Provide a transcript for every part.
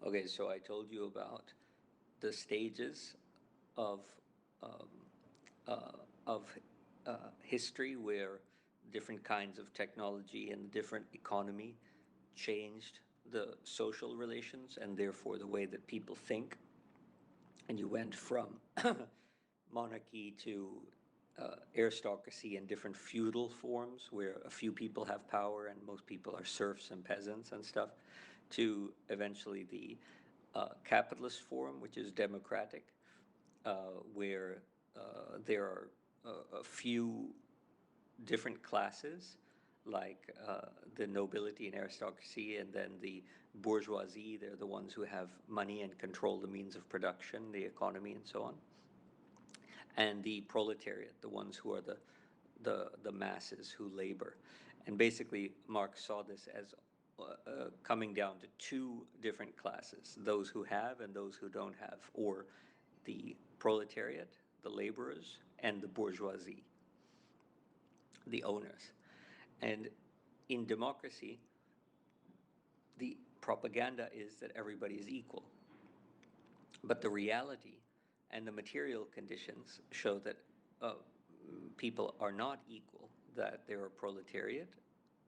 Okay, so I told you about the stages of um, of history where different kinds of technology and different economy changed the social relations and therefore the way that people think. And you went from monarchy to aristocracy and different feudal forms where a few people have power and most people are serfs and peasants and stuff, to eventually the capitalist form, which is democratic, where there are a few different classes, like the nobility and aristocracy, and then the bourgeoisie. They're the ones who have money and control the means of production, the economy, and so on. And the proletariat, the ones who are the masses who labor. And basically, Marx saw this as coming down to two different classes: those who have and those who don't have, or the proletariat, the laborers, and the bourgeoisie, the owners. And in democracy, the propaganda is that everybody is equal. But the reality and the material conditions show that uh, people are not equal, that there are proletariat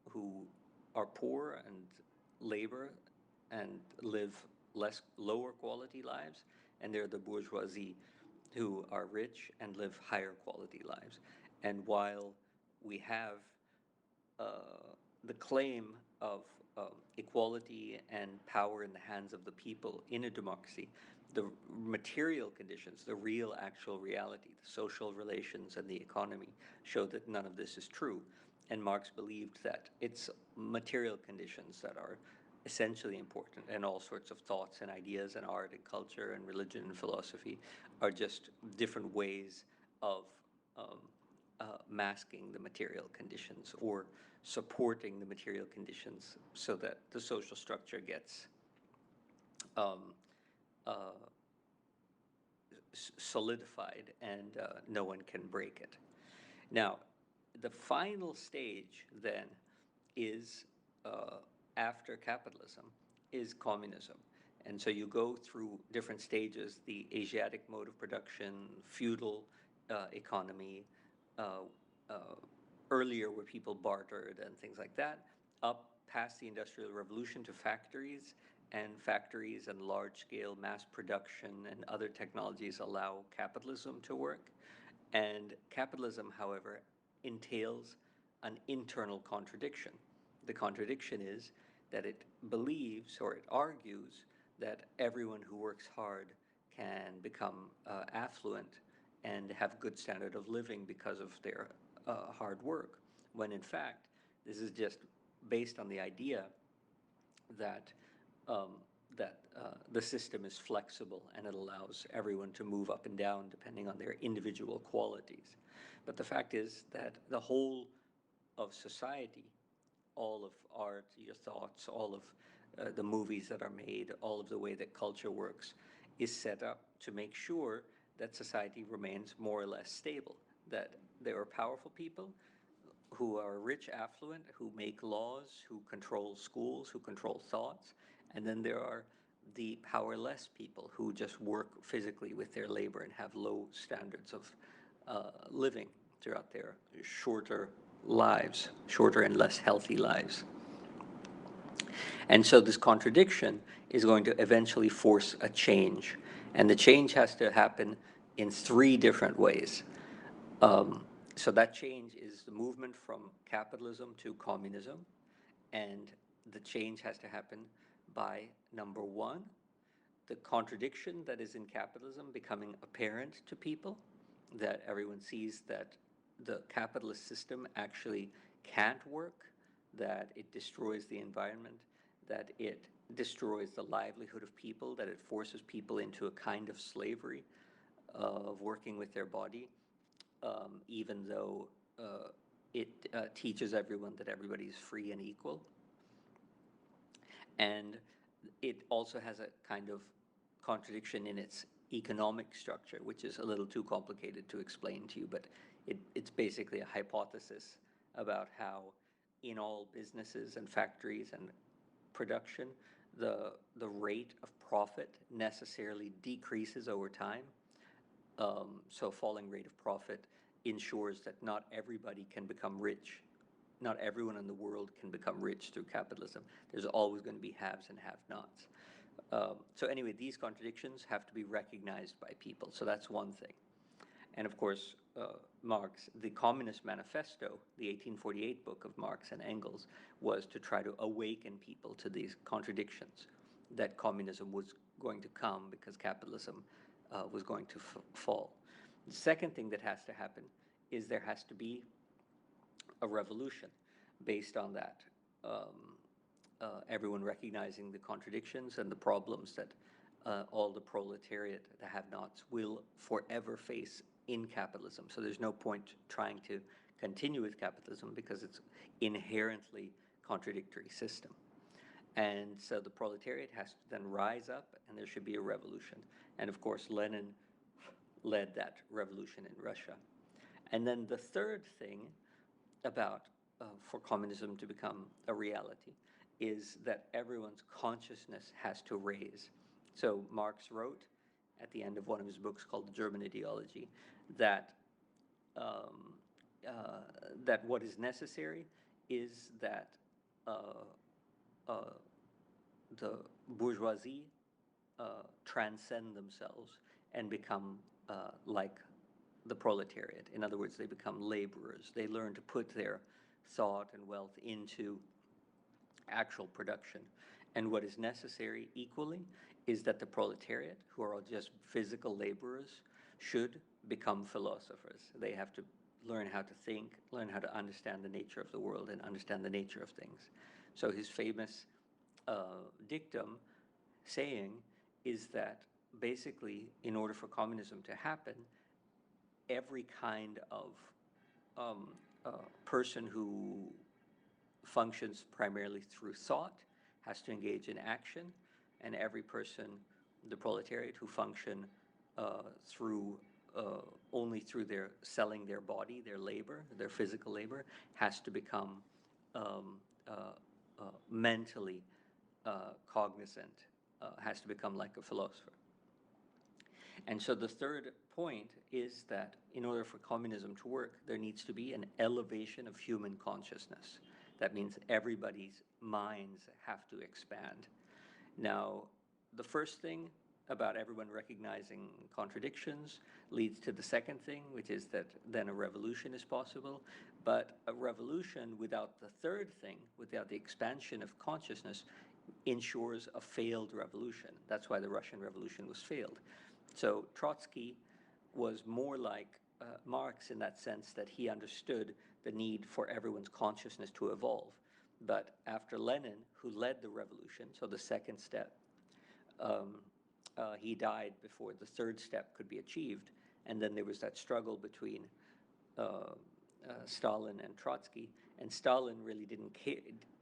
who are poor and labor and live lower quality lives, and there are the bourgeoisie who are rich and live higher quality lives. And while we have the claim of equality and power in the hands of the people in a democracy, the material conditions, the real actual reality, the social relations and the economy show that none of this is true. And Marx believed that it's material conditions that are essentially important, and all sorts of thoughts and ideas and art and culture and religion and philosophy are just different ways of um, masking the material conditions or supporting the material conditions so that the social structure gets um, uh, solidified and no one can break it. Now, the final stage then is after capitalism is communism. And so you go through different stages: the Asiatic mode of production, feudal economy, uh, uh, earlier where people bartered and things like that, up past the Industrial Revolution to factories, and factories and large scale mass production and other technologies allow capitalism to work. And capitalism, however, entails an internal contradiction. The contradiction is that it believes, or it argues, that everyone who works hard can become affluent and have good standard of living because of their hard work, when in fact this is just based on the idea that um, the system is flexible and it allows everyone to move up and down depending on their individual qualities. But the fact is that the whole of society, all of art, your thoughts, all of the movies that are made, all of the way that culture works, is set up to make sure that society remains more or less stable, that there are powerful people who are rich, affluent, who make laws, who control schools, who control thoughts. And then there are the powerless people who just work physically with their labor and have low standards of living throughout their shorter lives, shorter and less healthy lives. And so this contradiction is going to eventually force a change. And the change has to happen in three different ways. Um, so that change is the movement from capitalism to communism. And the change has to happen by, number one, the contradiction that is in capitalism becoming apparent to people, that everyone sees that the capitalist system actually can't work, that it destroys the environment, that it destroys the livelihood of people, that it forces people into a kind of slavery of working with their body, even though it teaches everyone that everybody is free and equal. And it also has a kind of contradiction in its economic structure, which is a little too complicated to explain to you, but it's basically a hypothesis about how in all businesses and factories and production, the rate of profit necessarily decreases over time. So falling rate of profit ensures that not everybody can become rich. Not everyone in the world can become rich through capitalism. There's always going to be haves and have-nots. So anyway, these contradictions have to be recognized by people. So that's one thing. And of course, Marx, the Communist Manifesto, the 1848 book of Marx and Engels, was to try to awaken people to these contradictions, that communism was going to come because capitalism was going to fall. The second thing that has to happen is there has to be a revolution based on that. Everyone recognizing the contradictions and the problems that all the proletariat, the have-nots, will forever face in capitalism. So there's no point trying to continue with capitalism because it's inherently contradictory system. And so the proletariat has to then rise up, and there should be a revolution. And of course, Lenin led that revolution in Russia. And then the third thing about for communism to become a reality is that everyone's consciousness has to raise. So Marx wrote at the end of one of his books called The German Ideology that that what is necessary is that the bourgeoisie transcend themselves and become like the proletariat. In other words, they become laborers. They learn to put their thought and wealth into actual production. And what is necessary equally is that the proletariat, who are just physical laborers, should become philosophers. They have to learn how to think, learn how to understand the nature of the world and understand the nature of things. So his famous dictum saying is that basically, in order for communism to happen, every kind of person who functions primarily through thought has to engage in action, and every person, the proletariat, who function through only through their selling their body, their labor, their physical labor, has to become mentally cognizant, has to become like a philosopher. And so the third point is that in order for communism to work, there needs to be an elevation of human consciousness. That means everybody's minds have to expand. Now, the first thing about everyone recognizing contradictions leads to the second thing, which is that then a revolution is possible. But a revolution without the third thing, without the expansion of consciousness, ensures a failed revolution. That's why the Russian Revolution was failed. So Trotsky was more like Marx in that sense, that he understood the need for everyone's consciousness to evolve. But after Lenin, who led the revolution, so the second step, he died before the third step could be achieved. And then there was that struggle between Stalin and Trotsky. And Stalin really didn't care.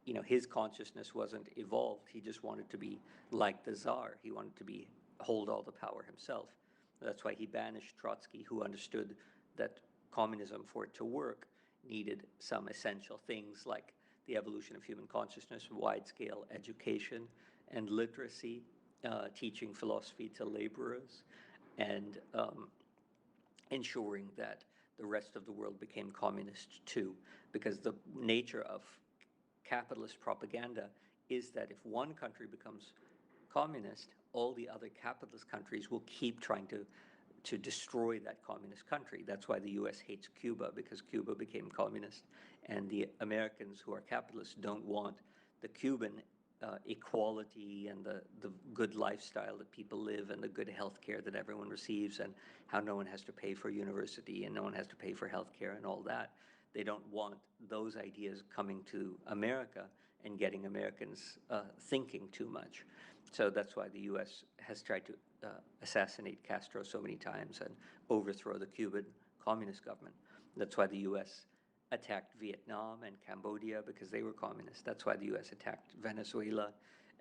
You know, his consciousness wasn't evolved. He just wanted to be like the Tsar. He wanted to hold all the power himself. That's why he banished Trotsky, who understood that communism, for it to work, needed some essential things like the evolution of human consciousness, wide-scale education and literacy, teaching philosophy to laborers, and ensuring that the rest of the world became communist too. Because the nature of capitalist propaganda is that if one country becomes communist, all the other capitalist countries will keep trying to destroy that communist country. That's why the US hates Cuba, because Cuba became communist. And the Americans, who are capitalists, don't want the Cuban equality and the good lifestyle that people live and the good health care that everyone receives and how no one has to pay for university and no one has to pay for health care and all that. They don't want those ideas coming to America and getting Americans thinking too much. So that's why the US has tried to assassinate Castro so many times and overthrow the Cuban communist government. That's why the US attacked Vietnam and Cambodia, because they were communist. That's why the US attacked Venezuela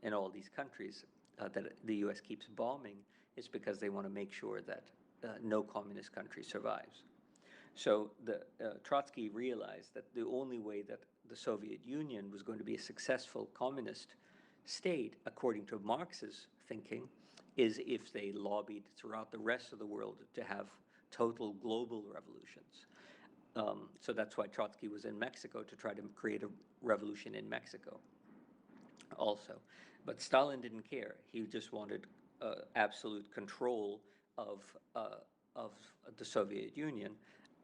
and all these countries that the US keeps bombing. It's because they want to make sure that no communist country survives. So Trotsky realized that the only way that the Soviet Union was going to be a successful communist state, according to Marx's thinking, is if they lobbied throughout the rest of the world to have total global revolutions. So that's why Trotsky was in Mexico, to try to create a revolution in Mexico also. But Stalin didn't care. He just wanted absolute control of, uh, of the Soviet Union,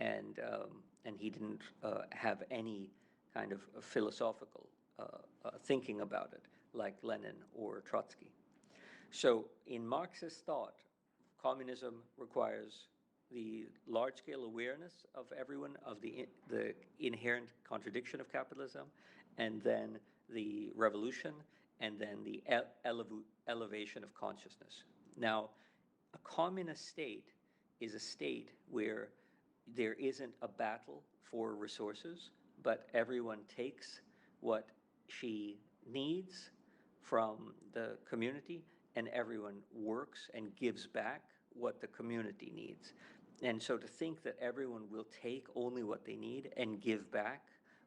and he didn't have any kind of philosophical thinking about it, like Lenin or Trotsky. So in Marxist thought, communism requires the large-scale awareness of everyone of the inherent contradiction of capitalism, and then the revolution, and then the elevation of consciousness. Now, a communist state is a state where there isn't a battle for resources, but everyone takes what she needs from the community, and everyone works and gives back what the community needs. And so to think that everyone will take only what they need and give back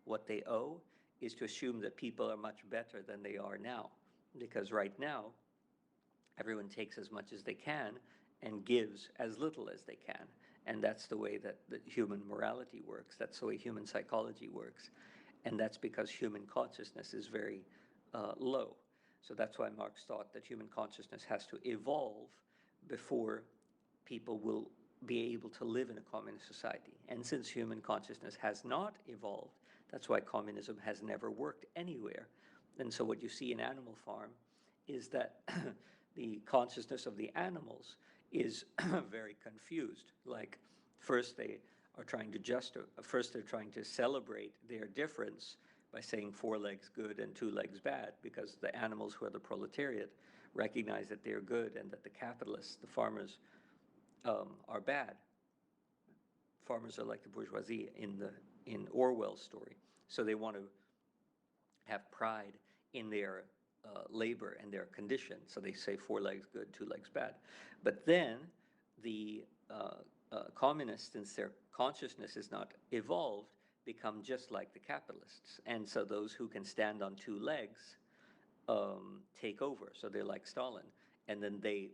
what they owe is to assume that people are much better than they are now. Because right now, everyone takes as much as they can and gives as little as they can. And that's the way that the human morality works. That's the way human psychology works. And that's because human consciousness is very low. So that's why Marx thought that human consciousness has to evolve before people will be able to live in a communist society. And since human consciousness has not evolved, that's why communism has never worked anywhere. And so what you see in Animal Farm is that the consciousness of the animals is very confused. Like, first they are trying to first they're trying to celebrate their difference by saying 4 legs good and 2 legs bad, because the animals who are the proletariat recognize that they're good and that the capitalists, the farmers, are bad. Farmers are like the bourgeoisie in Orwell's story. So they want to have pride in their labor and their condition. So they say 4 legs good, 2 legs bad. But then the communists, since their consciousness is not evolved, become just like the capitalists. And so those who can stand on 2 legs take over. So they're like Stalin. And then they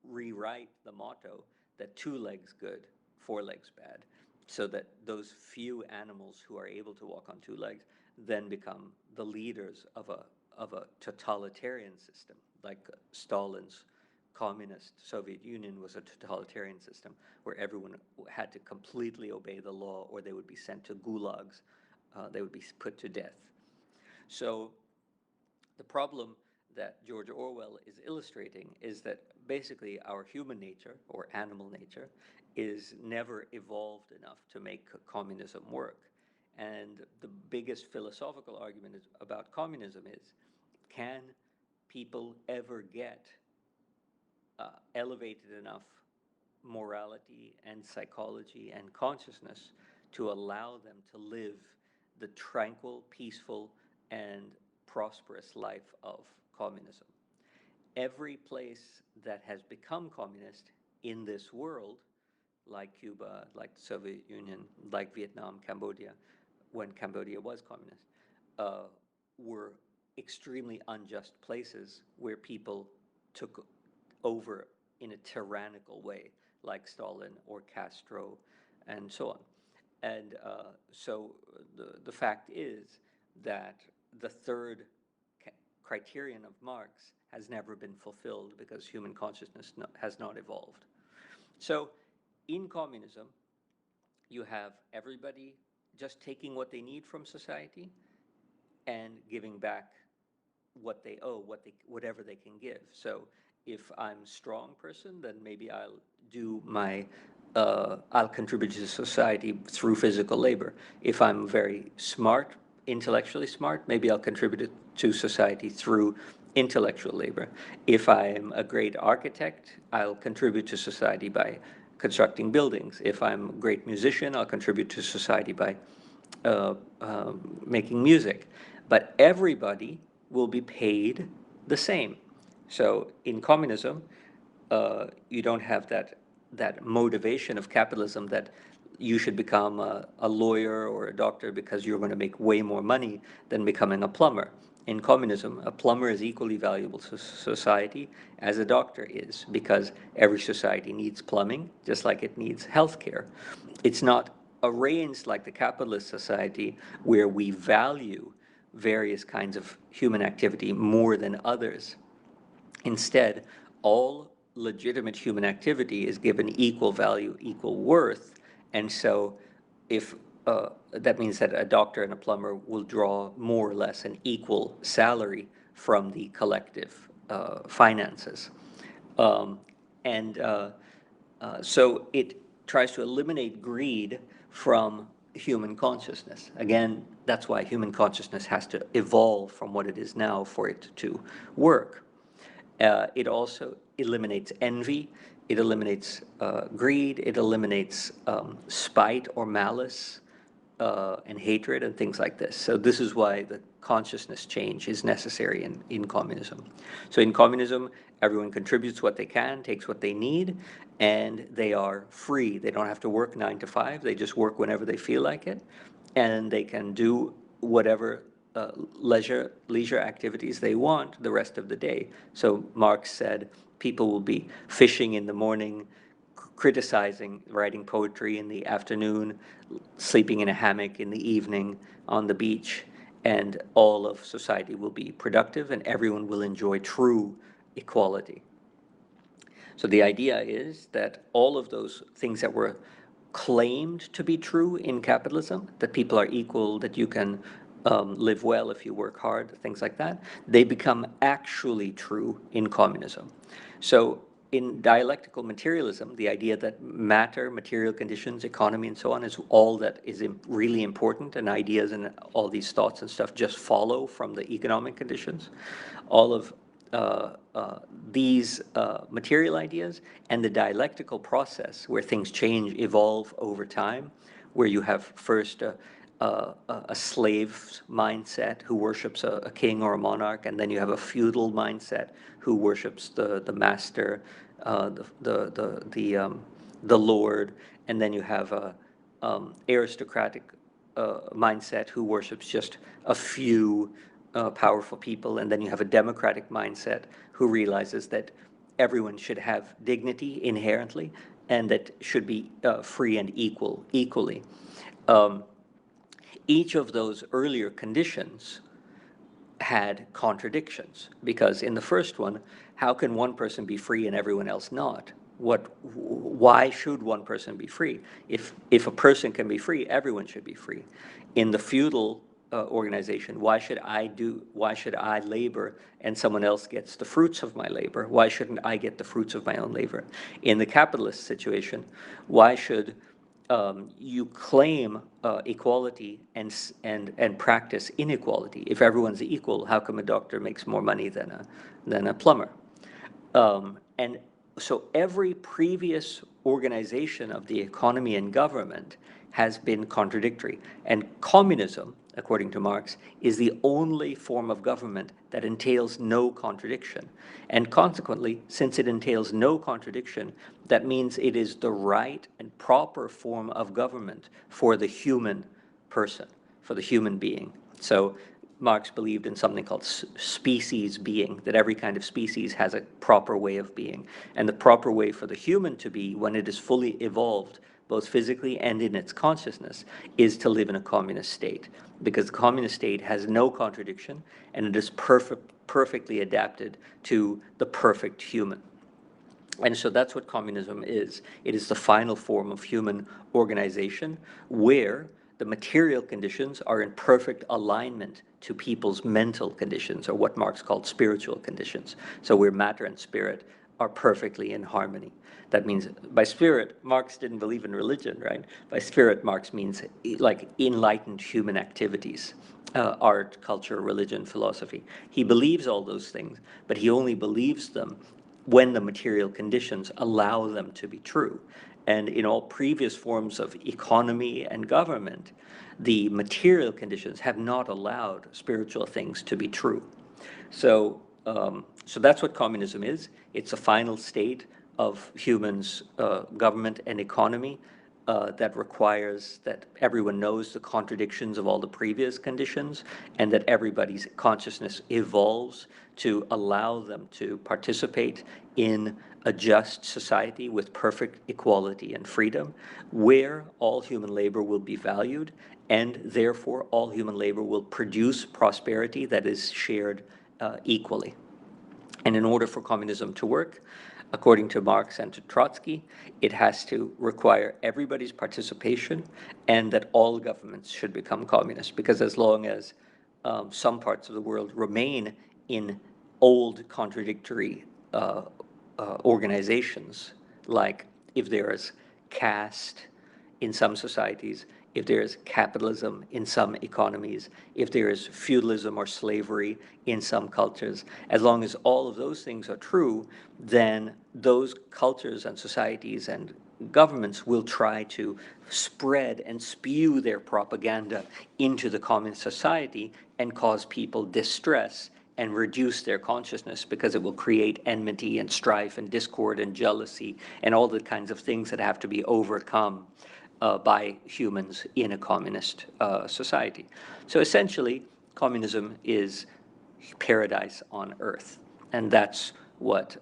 rewrite the motto that 2 legs good, 4 legs bad, so that those few animals who are able to walk on 2 legs then become the leaders of a totalitarian system, like Stalin's communist Soviet Union was a totalitarian system where everyone had to completely obey the law, or they would be sent to gulags, they would be put to death. So the problem that George Orwell is illustrating is that basically our human nature, or animal nature, is never evolved enough to make communism work. And the biggest philosophical argument about communism is, can people ever get elevated enough morality and psychology and consciousness to allow them to live the tranquil, peaceful, and prosperous life of communism? Every place that has become communist in this world, like Cuba, like the Soviet Union, like Vietnam, Cambodia, when Cambodia was communist, were extremely unjust places where people took over in a tyrannical way, like Stalin or Castro, and so on. And so the fact is that the third criterion of Marx has never been fulfilled because human consciousness has not evolved. So in communism, you have everybody just taking what they need from society and giving back what they owe, whatever they can give. So if I'm a strong person, then maybe I'll do I'll contribute to society through physical labor. If I'm very smart, intellectually smart, maybe I'll contribute to society through intellectual labor. If I'm a great architect, I'll contribute to society by constructing buildings. If I'm a great musician, I'll contribute to society by making music. But everybody will be paid the same. So in communism, you don't have that motivation of capitalism that you should become a lawyer or a doctor because you're going to make way more money than becoming a plumber. in communism, a plumber is equally valuable to society as a doctor is, because every society needs plumbing just like it needs healthcare. It's not arranged like the capitalist society where we value various kinds of human activity more than others. Instead, all legitimate human activity is given equal value, equal worth, and so if that means that a doctor and a plumber will draw more or less an equal salary from the collective finances. Um, and so it tries to eliminate greed from human consciousness. Again, that's why human consciousness has to evolve from what it is now for it to work. It also eliminates envy, it eliminates greed, it eliminates spite or malice and hatred and things like this. So this is why the consciousness change is necessary in communism. So in communism, everyone contributes what they can, takes what they need, and they are free. They don't have to work 9 to 5. They just work whenever they feel like it, and they can do whatever leisure activities they want the rest of the day. So Marx said people will be fishing in the morning, criticizing, writing poetry in the afternoon, sleeping in a hammock in the evening on the beach, and all of society will be productive and everyone will enjoy true equality. So the idea is that all of those things that were claimed to be true in capitalism, that people are equal, that you can live well if you work hard, things like that, they become actually true in communism. So in dialectical materialism, the idea that matter, material conditions, economy, and so on is all that is really important, and ideas and all these thoughts and stuff just follow from the economic conditions. All of these material ideas and the dialectical process where things change, evolve over time, where you have first a slave mindset who worships a king or a monarch, and then you have a feudal mindset who worships the master, the lord, and then you have a aristocratic mindset who worships just a few powerful people, and then you have a democratic mindset who realizes that everyone should have dignity inherently and that should be free and equally. Each of those earlier conditions had contradictions, because in the first one, how can one person be free and everyone else not? Why should one person be free? If a person can be free, everyone should be free. In the feudal organization, why should I labor and someone else gets the fruits of my labor? Why shouldn't I get the fruits of my own labor? In the capitalist situation, why should you claim equality and practice inequality? If everyone's equal, how come a doctor makes more money than a plumber? And so every previous organization of the economy and government has been contradictory. And communism, according to Marx, is the only form of government that entails no contradiction. And consequently, since it entails no contradiction, that means it is the right and proper form of government for the human person, for the human being. So Marx believed in something called species being, that every kind of species has a proper way of being. And the proper way for the human to be, when it is fully evolved, both physically and in its consciousness, is to live in a communist state. Because the communist state has no contradiction, and it is perfectly adapted to the perfect human. And so that's what communism is. It is the final form of human organization where the material conditions are in perfect alignment to people's mental conditions, or what Marx called spiritual conditions. So where matter and spirit are perfectly in harmony. That means by spirit, Marx didn't believe in religion, right? By spirit, Marx means like enlightened human activities. Art, culture, religion, philosophy. He believes all those things, but he only believes them when the material conditions allow them to be true. And in all previous forms of economy and government, the material conditions have not allowed spiritual things to be true. So, so that's what communism is. It's a final state of humans' government and economy that requires that everyone knows the contradictions of all the previous conditions and that everybody's consciousness evolves to allow them to participate in a just society with perfect equality and freedom, where all human labor will be valued and therefore all human labor will produce prosperity that is shared equally. And in order for communism to work, according to Marx and to Trotsky, it has to require everybody's participation and that all governments should become communist. Because as long as some parts of the world remain in old contradictory organizations, like if there is caste in some societies, if there is capitalism in some economies, if there is feudalism or slavery in some cultures, as long as all of those things are true, then those cultures and societies and governments will try to spread and spew their propaganda into the communist society and cause people distress and reduce their consciousness, because it will create enmity and strife and discord and jealousy and all the kinds of things that have to be overcome by humans in a communist society. So essentially, communism is paradise on earth, and that's what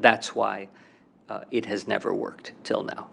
that's why it has never worked till now.